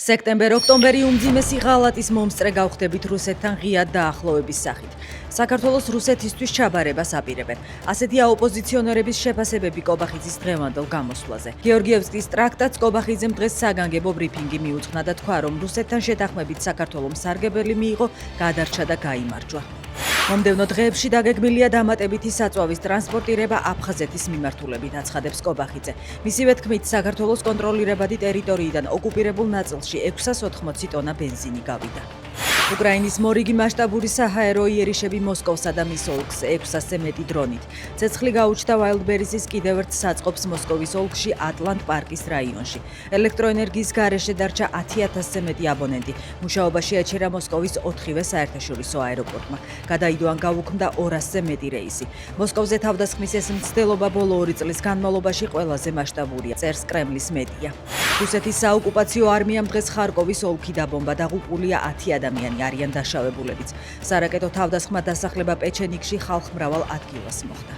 სექტემბერ-ოქტომბერი უმძიმესი ღალატის მომსწრე გავხდებით რუსეთთან ღიად დაახლოების სახით. საქართველოს რუსეთისთვის ჩაბარებას აპირებენ. ასეთია ოპოზიციონერების შეფასებები კობახიძის დღევანდელ გამოსვლაზე. გეორგიევსკის ტრაქტატს კობახიძემ დღეს საგანგებო ბრიფინგი მიუძღვნა და თქვა, რომ რუსეთთან შეთანხმებით საქართველოს სარგებელი მიიღო, გადარჩა და გაიმარჯვა. მომდევნო დღეებში დაგეგმილია დამატებითი საწვავის ტრანსპორტირება აფხაზეთის მიმართულებით, აცხადებს კობახიძე. მისივე თქმით, საქართველოს კონტროლირებადი ტერიტორიიდან ოკუპირებულ ნაწილში 680 ტონა ბენზინი გავიდა. უკრაინის მორიგი მასშტაბური საჰაერო იერიშები მოსკოვსა და მის ოლქს 600-ზე მეტი დრონით. ცეცხლი გაუჩნდა Wildberries-ის კიდევ ერთ საწყობს მოსკოვის ოლქში ატლანტ პარკის რაიონში. ელექტროენერგიის გარეშე დარჩა 10,000-ზე მეტი აბონენტი. მუშაობაში ეჩერა მოსკოვის 4-ვე საერთაშორისო აეროპორტმა. გადაიდო ან გაუქმდა 200-ზე მეტი რეისი. მოსკოვზე თავდასხმის ეს მცდელობა ბოლო 2 წლის განმავლობაში ყველაზე მასშტაბურია, წერს კრემლის მედია. რუსეთის საოკუპაციო არმიამ დღეს ხარკოვის ოლქი დაბომბა, დაღუპულია 10 ადამიანი. არიან დაშავებულებიც. სარაკეტო თავდასხმა დასახლება პეჩენიკში ხალხმრავალ ადგილას მოხდა.